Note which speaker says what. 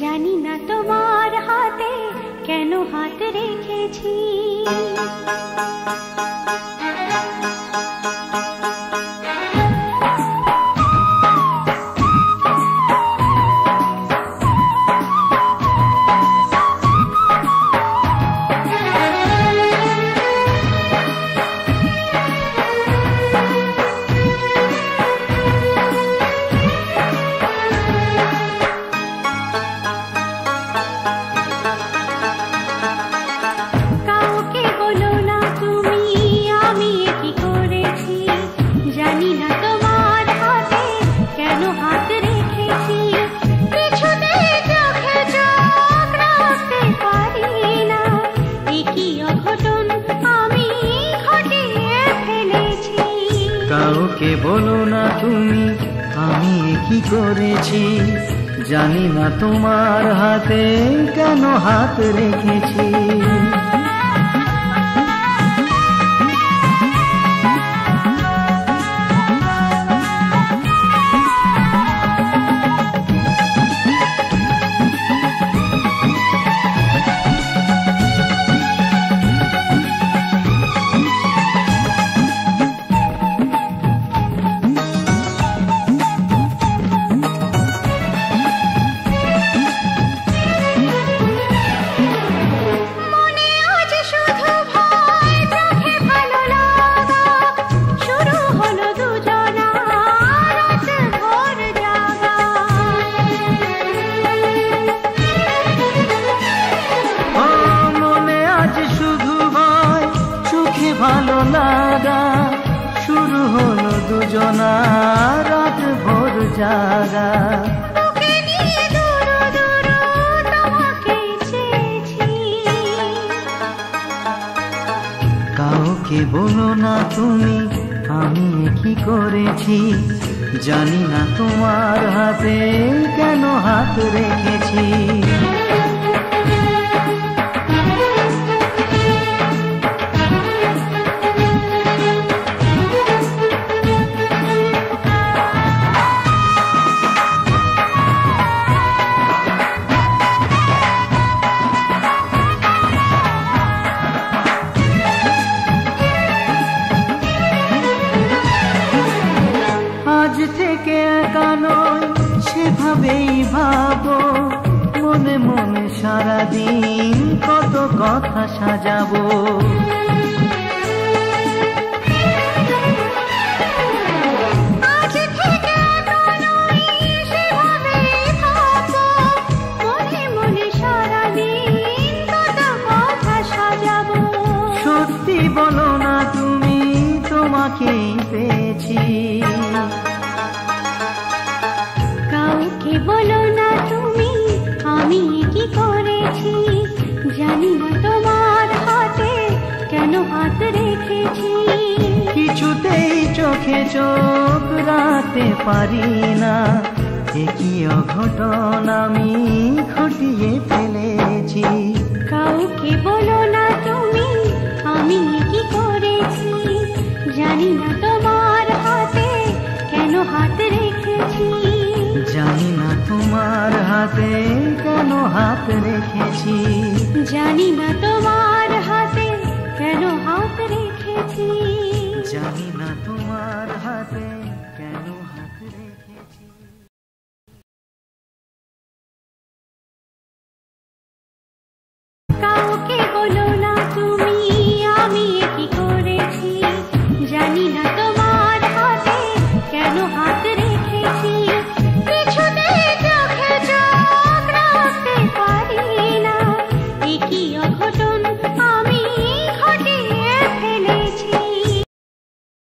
Speaker 1: জানি না তোমার হাতে কেন হাত রেখেছি।
Speaker 2: কাউকে বলো না তুমি আমি কি করেছি, জানি না তোমার হাতে কেন হাত রেখেছি। ভালো লাগা শুরু হলো দুজনা রাত ভোর জাগা। কাউকে বলো না তুমি আমি কি করেছি, জানি না তোমার হাতে কেন হাত রেখেছি। আজ থেকে একা নয় সেভাবেই ভাবো, মনে মনে সারাদিন কত কথা সাজাবো। সত্যি বলো না তুমি তোমাকেই পেয়েছি।
Speaker 1: কাউকে বলো না তুমি আমি কি করেছি, জানি না তোমার হাতে কেন হাত রেখেছি।
Speaker 2: কিছুতেই চোখে চোখ রাখতে পারি না, একই অঘটন আমি ঘটিয়ে ফেলেছি।
Speaker 1: কাউকে বলো না তুমি আমি কি করেছি, জানি না তোমার হাতে কেন হাত রেখেছি।
Speaker 2: জানি না তোমার হাতে কেন হাত রেখেছি।
Speaker 1: জানি না তোমার হাতে কেন হাত রেখেছি।
Speaker 2: জানি না তোমার হাতে কেন হাত রেখেছি।